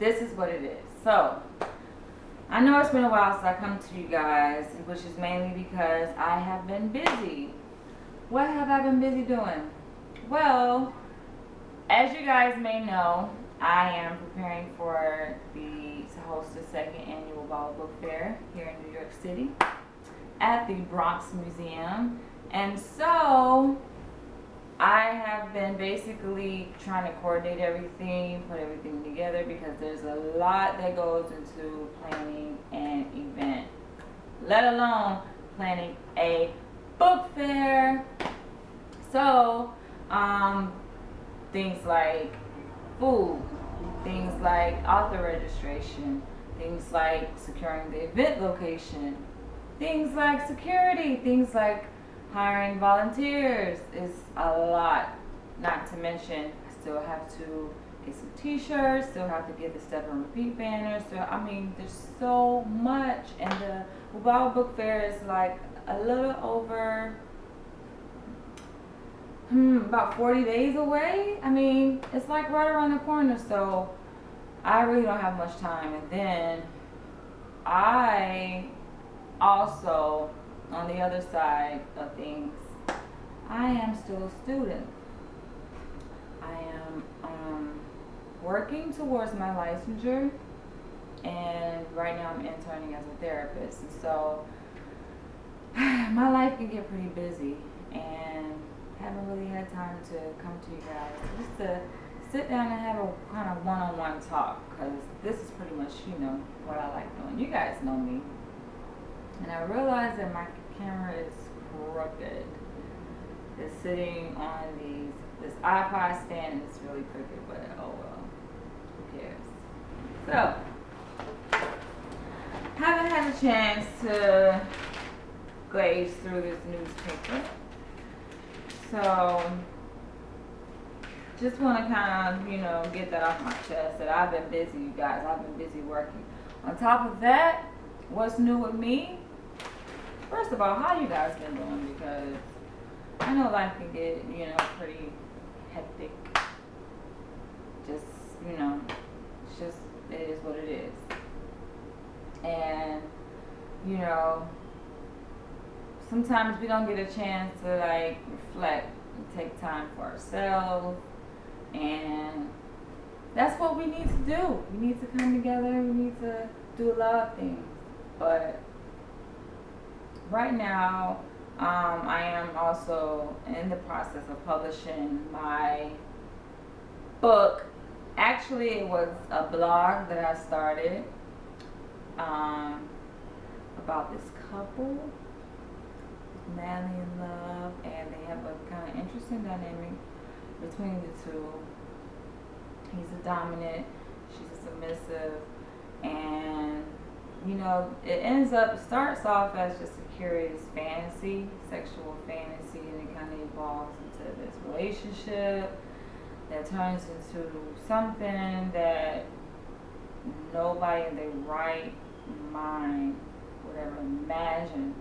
this is what it is. So, I know it's been a while since I come to you guys, which is mainly because I have been busy. What have I been busy doing? Well, as you guys may know, I am preparing to host the second annual UBAWA Book Fair here in New York City at the Bronx Museum. And so I have been basically trying to coordinate everything, put everything together, because there's a lot that goes into planning an event, let alone planning a book fair. So, things like food, things like author registration, things like securing the event location, things like security, things like hiring volunteers is a lot. Not to mention, I still have to get some t-shirts, still have to get the Step and Repeat banners. So, I mean, there's so much. And the UBAWA Book Fair is like a little over about 40 days away. I mean, it's like right around the corner, so I really don't have much time. And then I also, on the other side of things, I am still a student. I am working towards my licensure, and right now I'm interning as a therapist. And so my life can get pretty busy, and haven't really had time to come to you guys just to sit down and have a kind of one-on-one talk, because this is pretty much, what I like doing. You guys know me. And I realize that my camera is crooked. It's sitting on this iPod stand, and it's really crooked, but oh well, who cares? So, haven't had a chance to glaze through this newspaper. So, just want to kind of, get that off my chest, that I've been busy, you guys. I've been busy working. On top of that, what's new with me? First of all, how you guys been doing? Because I know life can get, pretty hectic. Just, it is what it is. And, sometimes we don't get a chance to reflect and take time for ourselves, and that's what we need to do. We need to come together. We need to do a lot of things. But right now, I am also in the process of publishing my book. Actually, it was a blog that I started about this couple, madly in love, and they have a kind of interesting dynamic between the two. He's a dominant, she's a submissive, and it starts off as just a curious fantasy, sexual fantasy, and it kind of evolves into this relationship that turns into something that nobody in their right mind would ever imagine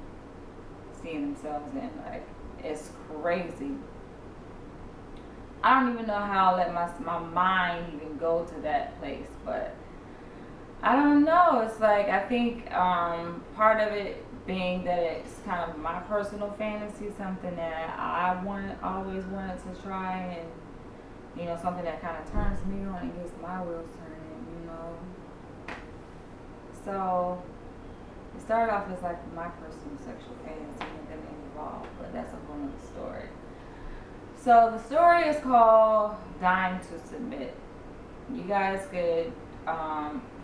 seeing themselves in. It's crazy. I don't even know how I let my mind even go to that place, but I don't know. It's I think part of it being that it's kind of my personal fantasy, something that I always wanted to try, and something that kind of turns me on and gets my wheels turning, So it started off as my personal sexual fantasy, and then it evolved, but that's a whole other story. So the story is called Dying to Submit. You guys could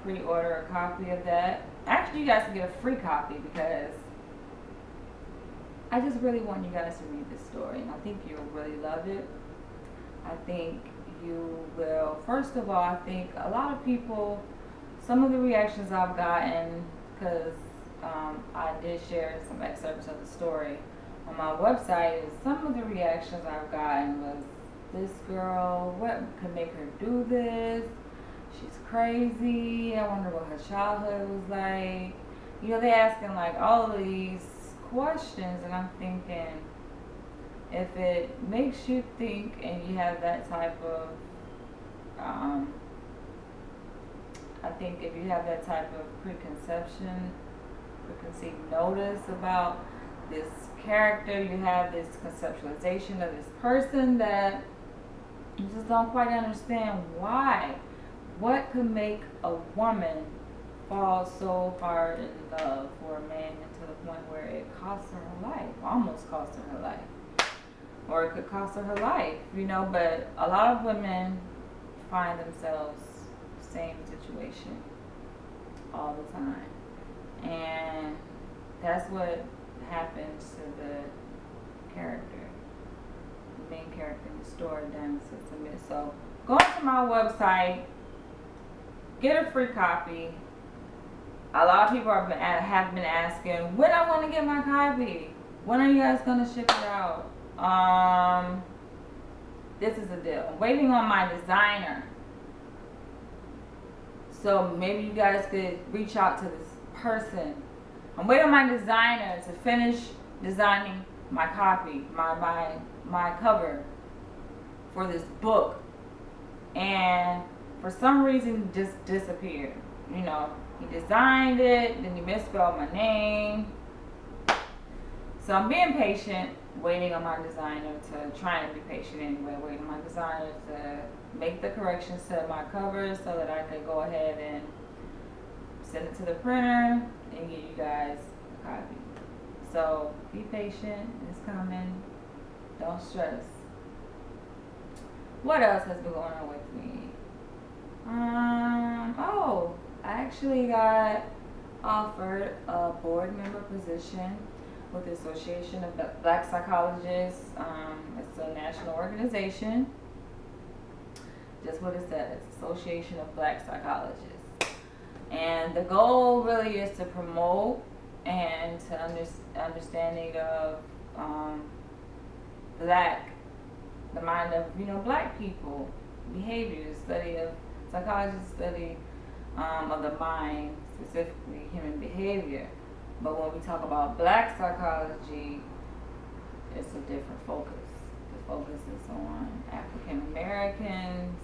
pre-order a copy of that. Actually, you guys can get a free copy, because I just really want you guys to read this story, and I think you'll really love it. I think you will. First of all, I think a lot of people, some of the reactions I've gotten, because I did share some excerpts of the story on my website, is some of the reactions I've gotten was, this girl, what could make her do this? She's crazy. I wonder what her childhood was like. They asking all of these questions, and I'm thinking, if it makes you think and you have that type of I think if you have that type of preconceived notice about this character, you have this conceptualization of this person that you just don't quite understand why. What could make a woman fall so hard in love for a man to the point where it costs her her life, almost costs her her life, or it could cost her her life, but a lot of women find themselves same situation all the time, and that's what happens to the main character in the story, Diamond Submit. So go to my website, get a free copy. A lot of people have been asking when I want to get my copy. When are you guys gonna ship it out? This is the deal. I'm waiting on my designer. So maybe you guys could reach out to this person. I'm waiting on my designer to finish designing my copy, my cover for this book. And for some reason just disappeared. He designed it, then he misspelled my name. So I'm being patient, waiting on my designer trying to be patient anyway, waiting on my designer to make the corrections to my cover so that I could go ahead and send it to the printer and get you guys a copy. So be patient, it's coming. Don't stress. What else has been going on with me? I actually got offered a board member position with the Association of Black Psychologists. It's a national organization. Just what it says, Association of Black Psychologists. And the goal really is to promote and to understanding of the mind of black people, behaviors, study of psychologists, study of the mind, specifically human behavior. But when we talk about black psychology, it's a different focus. The focus is on African Americans,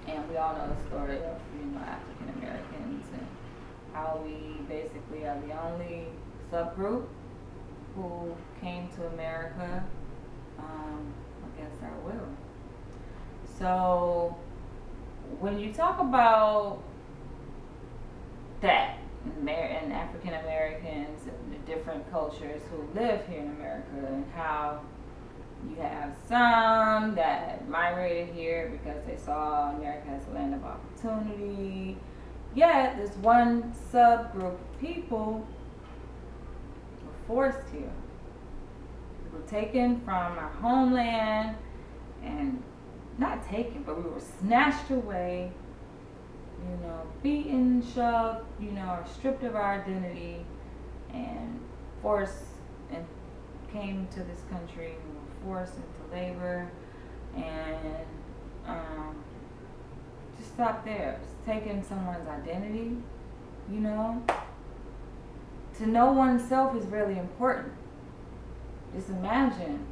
and we all know the story of African Americans and how we basically are the only subgroup who came to America against our will. So when you talk about that and African Americans and the different cultures who live here in America, and how you have some that migrated here because they saw America as a land of opportunity, yet this one subgroup of people were forced here. We were taken from our homeland, and not taken, but we were snatched away, beaten, shoved, or stripped of our identity, and forced and came to this country. We were forced into labor, and just stop there. It's taking someone's identity, To know oneself is really important. Just imagine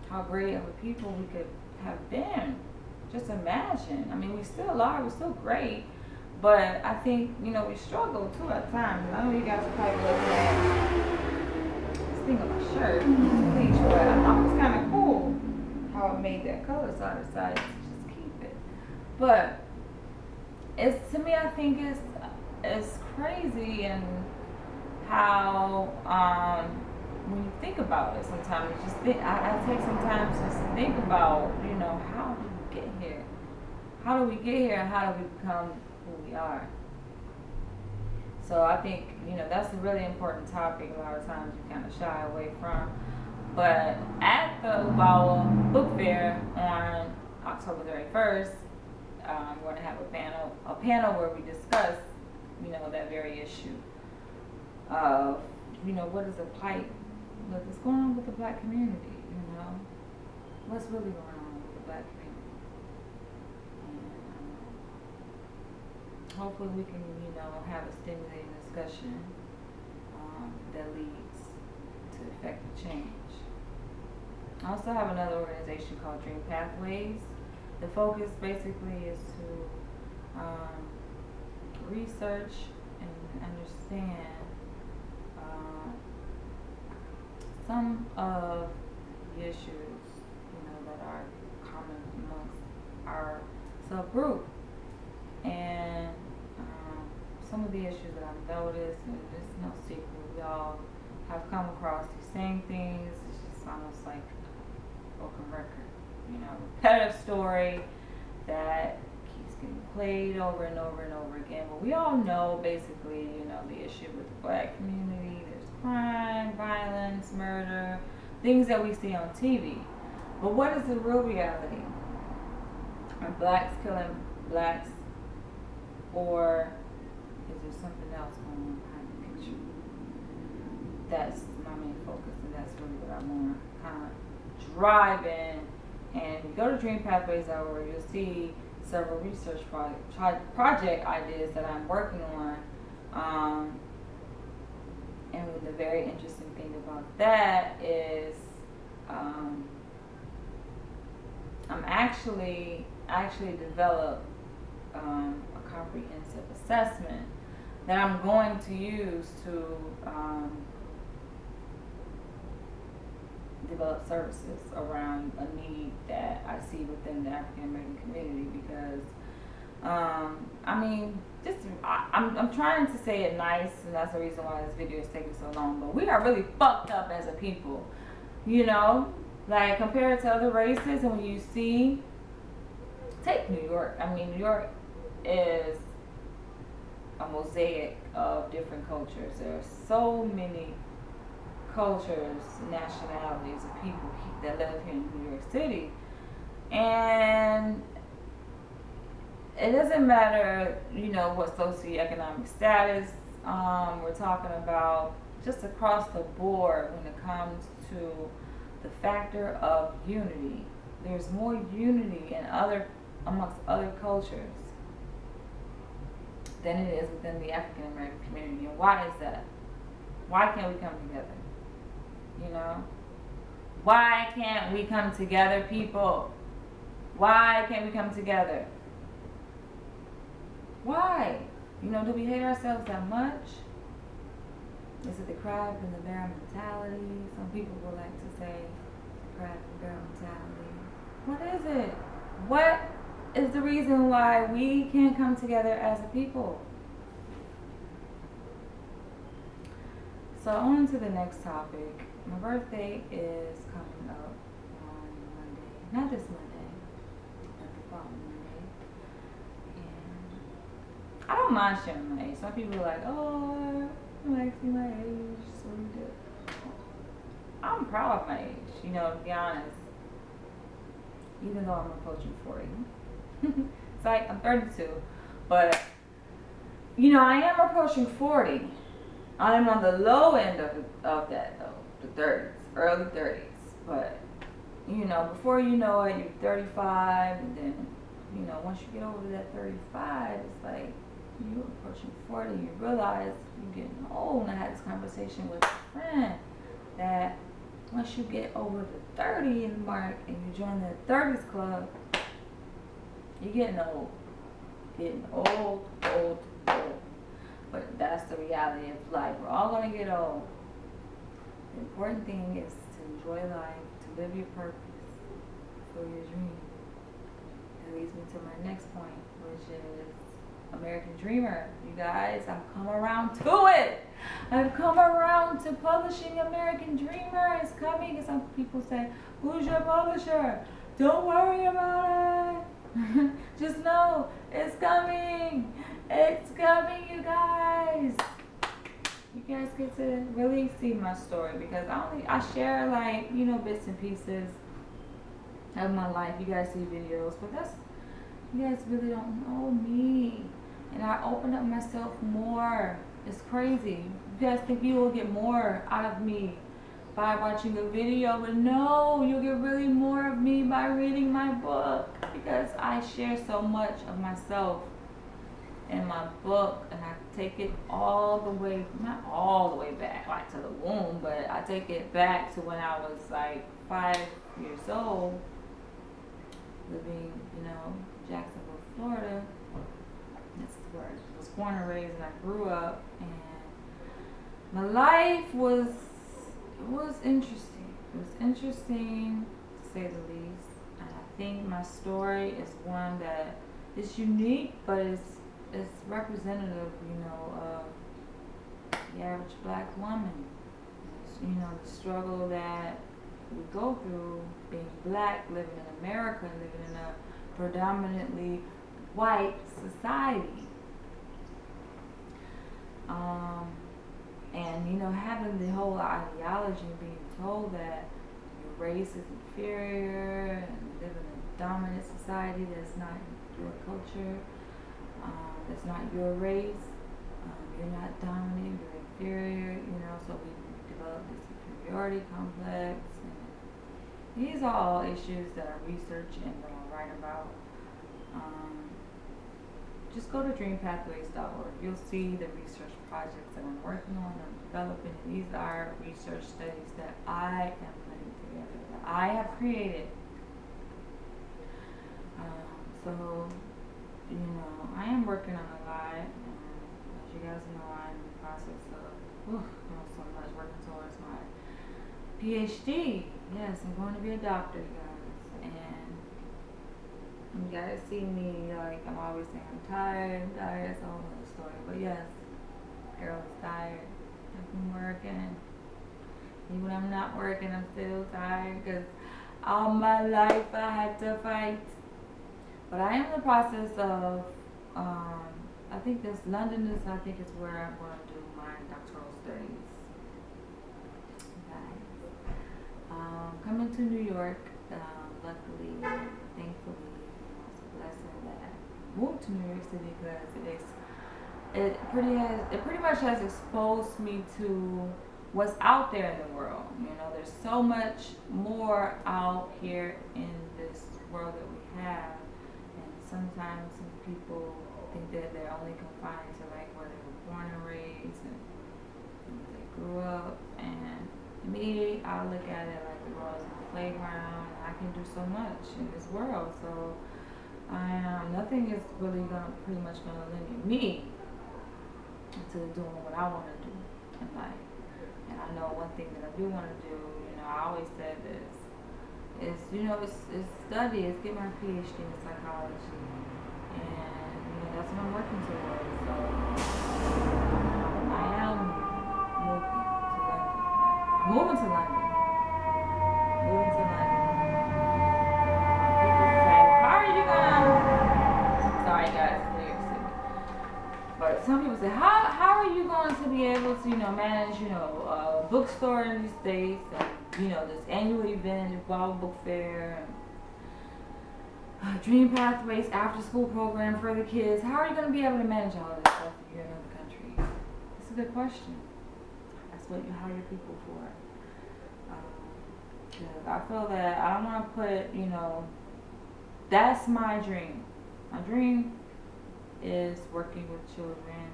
how great of a people we could have been. Just imagine. I mean, we still are. We're still great. But I think, we struggle too at times. I know you guys are probably looking at this thing on my shirt. Bleach, but I thought it was kind of cool how it made that color, so I decided to just keep it. But to me, I think it's crazy, and how when you think about it, sometimes I take some time just to think about, how did we get here? How do we get here, and how do we become who we are? So I think, that's a really important topic. A lot of times you kind of shy away from. But at the UBAWA Book Fair on October 31st, we're going to have a panel where we discuss, that very issue of, what is the plight, what's going on with the black community, what's really going on with the black community. And hopefully we can, have a stimulating discussion that leads to effective change. I also have another organization called Dream Pathways, the focus basically is to research and understand some of the issues, that are common amongst our subgroup. And some of the issues that I've noticed, and it's no secret, we all have come across these same things. It's just almost like a broken record, repetitive story that keeps getting played over and over and over again. But we all know basically, the issue with the black community. There's crime, violence, murder, things that we see on TV. But what is the real reality? Are blacks killing blacks, or is there something else going on behind the picture? That's my main focus, and that's really what I want to kind of drive in. And you go to Dream Pathways Hour, you'll see several research project ideas that I'm working on. And the very interesting thing about that is I'm actually developed a comprehensive assessment that I'm going to use to develop services around a need that I see within the African American community, because I'm trying to say it nice, and that's the reason why this video is taking so long, but we are really fucked up as a people, like compared to other races. And when you see, take New York, New York is a mosaic of different cultures. There are so many cultures, nationalities of people that live here in New York City, and it doesn't matter, what socioeconomic status we're talking about. Just across the board, when it comes to the factor of unity, there's more unity amongst other cultures than it is within the African American community. And why is that? Why can't we come together? Why can't we come together, people? Why can't we come together? Why? Do we hate ourselves that much? Is it the crab and the bear mentality? Some people would like to say crab and bear mentality. What is it? What is the reason why we can't come together as a people? So on to the next topic. My birthday is coming up on Monday. Not this Monday, but the following Monday. And I don't mind sharing my age. Some people are like, oh, you like my age, so you do. I'm proud of my age, to be honest. Even though I'm approaching 40. It's like I'm 32. But, I am approaching 40. I'm on the low end of that, though. The 30s, early 30s. But, before you know it, you're 35. And then, once you get over to that 35, it's like you're approaching 40. You realize you're getting old. And I had this conversation with a friend that once you get over the 30 mark and you join the 30s club, you're getting old. Getting old. But that's the reality of life. We're all going to get old. The important thing is to enjoy life, to live your purpose, fulfill your dream. That leads me to my next point, which is American Dreamer. You guys, I've come around to it. I've come around to publishing American Dreamer. It's coming. And some people say, who's your publisher? Don't worry about it. Just know it's coming. It's coming, you guys. You guys get to really see my story, because I share bits and pieces of my life. You guys see videos, but you guys really don't know me. And I open up myself more. It's crazy. You guys think you will get more out of me by watching a video, but no, you'll get really more of me by reading my book, because I share so much of myself in my book, and I take it all the way, not all the way back like to the womb, but I take it back to when I was like 5 years old, living, Jacksonville, Florida. That's where I was born and raised, and I grew up. And my life was interesting. It was interesting to say the least. And I think my story is one that is unique, but it's representative, of the average black woman. It's, the struggle that we go through being black, living in America, living in a predominantly white society. And having the whole ideology of being told that your race is inferior and live in a dominant society that's not your culture, that's not your race, you're not dominant, you're inferior, so we develop this inferiority complex. And these are all issues that I research and that I write about. Just go to dreampathways.org. You'll see the research projects that I'm working on, I'm developing. These are research studies that I am putting together, that I have created. So, I am working on a lot. As you guys know, I'm in the process of doing so much, working towards my PhD. Yes, I'm going to be a doctor, you guys. And you guys see me, like, I'm always saying I'm tired, it's a whole other story. But yes, girl is tired. I've been working. Even when I'm not working, I'm still tired because all my life I had to fight. But I am in the process of, I think is where I'm going to do my doctoral studies. Guys, coming to New York, luckily, thankfully, it's a blessing that I moved to New York City because it pretty much has exposed me to what's out there in the world. There's so much more out here in this world that we have. Sometimes some people think that they're only confined to like where they were born and raised and where they grew up. And me, I look at it like the world is a playground. And I can do so much in this world. So nothing is really pretty much gonna limit me to doing what I want to do in life. And I know one thing that I do want to do. I always said this. It's study, it's get my PhD in psychology, and that's what I'm working towards. So I am moving to London. People say, how are you gonna? Sorry guys, New York City. But some people say, how are you going to be able to manage a bookstore in these states and this annual event, UBAWA Book Fair, and Dream Pathways after school program for the kids. How are you going to be able to manage all this stuff if you're in another country? It's a good question. That's what you hire people for. Because I feel that I don't want to put, that's my dream. My dream is working with children and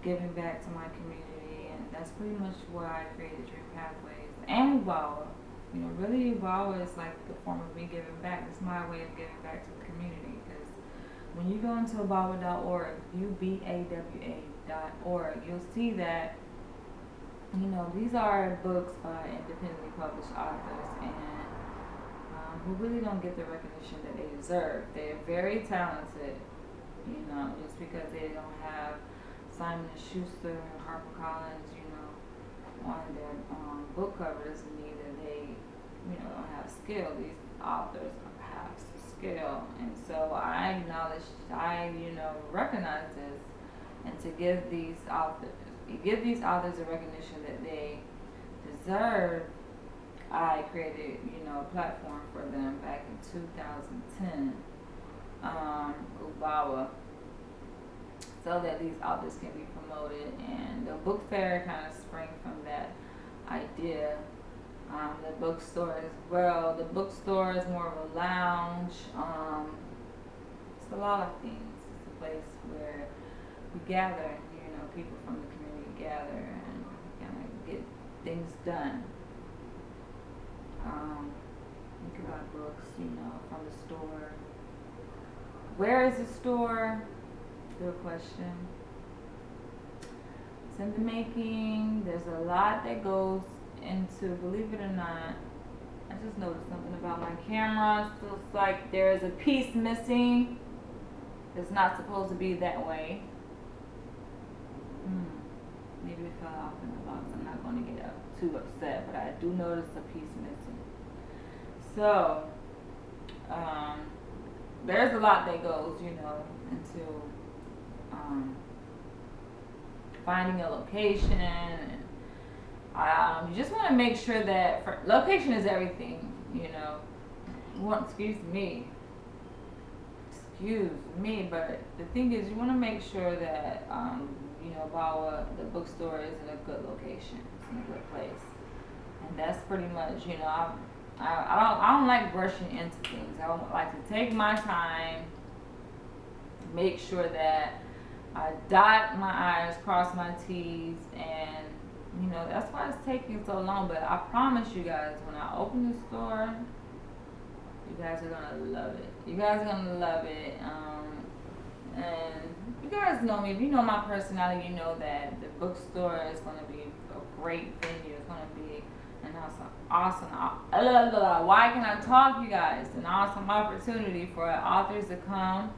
giving back to my community, and that's pretty much why I created Dream Pathways. And UBAWA. Really UBAWA is like the form of me giving back. It's my way of giving back to the community. Because when you go into UBAWA.org, UBAWA.org, you'll see that, these are books by independently published authors and who really don't get the recognition that they deserve. They're very talented, just because they don't have Simon & Schuster, HarperCollins, on their book cover doesn't mean that they, don't have skill. These authors have skill, and so I acknowledge, recognize this, and to give these authors the recognition that they deserve. I created, a platform for them back in 2010, UBAWA, so that these authors can be promoted, and the book fair kind of sprang from that idea. The bookstore as well. The bookstore is more of a lounge. It's a lot of things. It's a place where we gather, people from the community gather and kind of get things done. You can buy books, from the store. Where is the store? Good question. It's in the making. There's a lot that goes into, believe it or not. I just noticed something about my camera. So it's like there's a piece missing. It's not supposed to be that way. Maybe it fell off in the box. I'm not going to get too upset, but I do notice a piece missing. So, there's a lot that goes, into finding a location. And, you just want to make sure that location is everything, Excuse me, but the thing is, you want to make sure that, UBAWA, the bookstore, is in a good location. It's in a good place. And that's pretty much, I don't like rushing into things. I like to take my time, make sure that I dot my I's, cross my T's, and that's why it's taking so long. But I promise you guys, when I open the store, you guys are gonna love it. You guys are gonna love it. And you guys know me. If you know my personality, you know that the bookstore is gonna be a great venue. It's gonna be an awesome. Why can I talk, you guys? An awesome opportunity for authors to come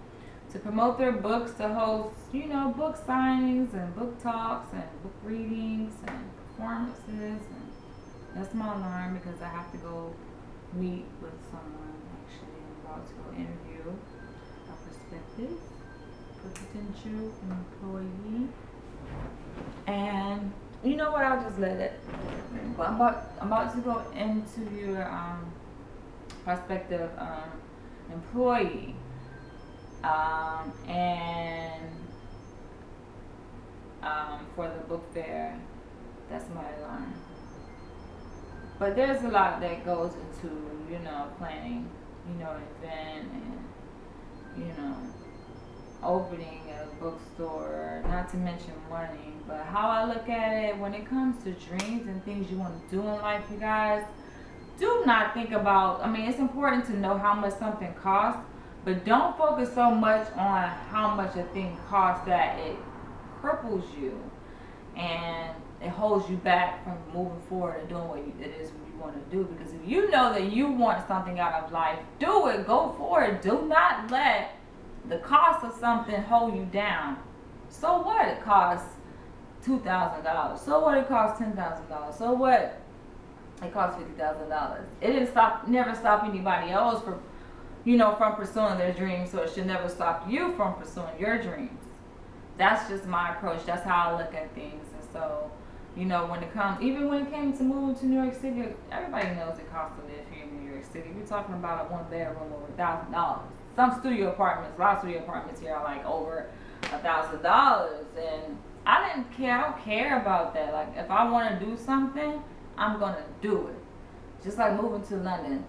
to promote their books, to host, book signings and book talks and book readings and performances. And that's my alarm because I have to go meet with someone. Actually, I'm about to go interview a prospective potential employee. And you know what? I'll just let it. But I'm about to go interview a prospective employee. For the book fair, that's my alarm. But there's a lot that goes into, planning, an event and, opening a bookstore, not to mention money. But how I look at it, when it comes to dreams and things you want to do in life, you guys, do not think about, it's important to know how much something costs, but don't focus so much on how much a thing costs that it cripples you and it holds you back from moving forward and doing what it is you want to do. Because if you know that you want something out of life, do it. Go for it. Do not let the cost of something hold you down. So what? It costs $2,000. So what? It costs $10,000. So what? It costs $50,000. It didn't never stop anybody else from pursuing their dreams. So it should never stop you from pursuing your dreams. That's just my approach. That's how I look at things. And so, even when it came to moving to New York City, everybody knows it costs to live here in New York City. We're talking about a one bedroom over $1,000. Some studio apartments, a lot of studio apartments here are like over $1,000. And I didn't care. I don't care about that. Like, if I want to do something, I'm going to do it. Just like moving to London.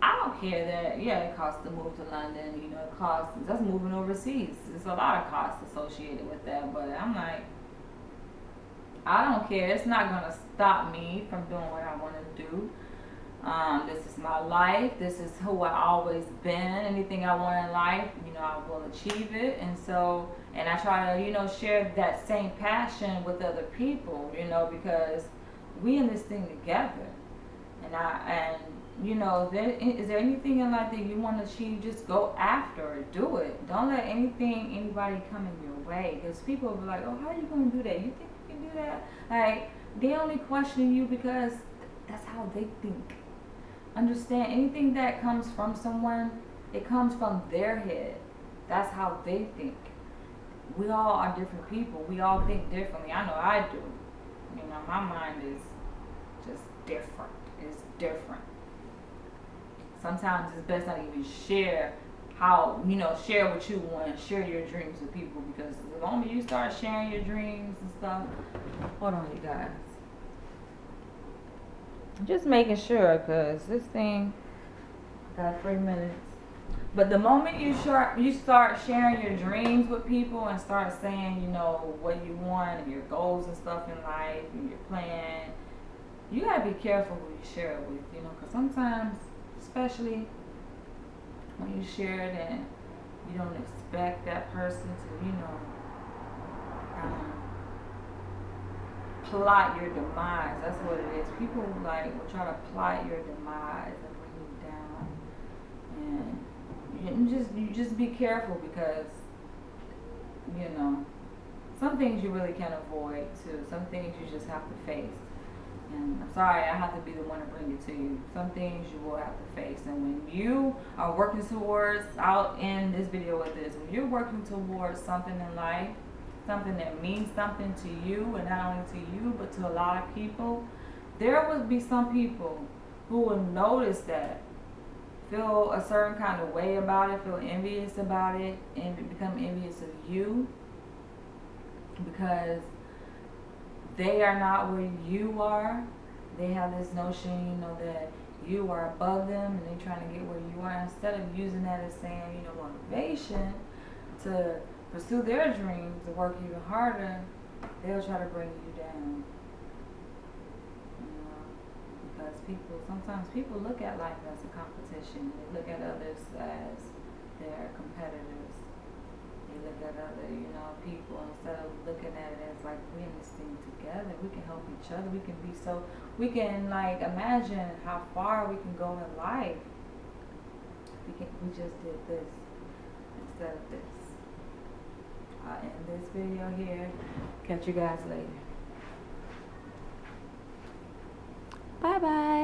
I don't care that, it costs to move to London, it costs, that's moving overseas. There's a lot of costs associated with that, but I'm like, I don't care. It's not going to stop me from doing what I want to do. This is my life. This is who I've always been. Anything I want in life, I will achieve it. And I try to, share that same passion with other people, because we in this thing together. Is there anything in life that you want to achieve? Just go after it. Do it. Don't let anybody come in your way. Because people will be like, oh, how are you going to do that? You think you can do that? Like, they only question you because that's how they think. Understand, anything that comes from someone, it comes from their head. That's how they think. We all are different people. We all think differently. I know I do. My mind is just different. It's different. Sometimes it's best not even share share what you want, share your dreams with people, because the moment you start sharing your dreams and stuff, hold on, you guys. Just making sure, because this thing got 3 minutes. But the moment you start sharing your dreams with people and start saying, what you want and your goals and stuff in life and your plan, you gotta be careful who you share it with, because sometimes, especially when you share it and you don't expect that person to, plot your demise. That's what it is. People like will try to plot your demise and bring you down. And you just be careful because some things you really can't avoid too. Some things you just have to face. And I'm sorry, I have to be the one to bring it to you. Some things you will have to face. And when you are working towards, I'll end this video with this. When you're working towards something in life, something that means something to you, and not only to you, but to a lot of people, there will be some people who will notice that, feel a certain kind of way about it, feel envious about it, and become envious of you because they are not where you are. They have this notion, that you are above them and they're trying to get where you are. Instead of using that as saying, motivation to pursue their dreams, to work even harder, they'll try to bring you down. Because sometimes people look at life as a competition. They look at others as their competitors. They look at other, people, instead of looking at it as like we're in this thing together. We can help each other. We can imagine how far we can go in life. We just did this instead of this. I'll end this video here. Catch you guys later. Bye bye.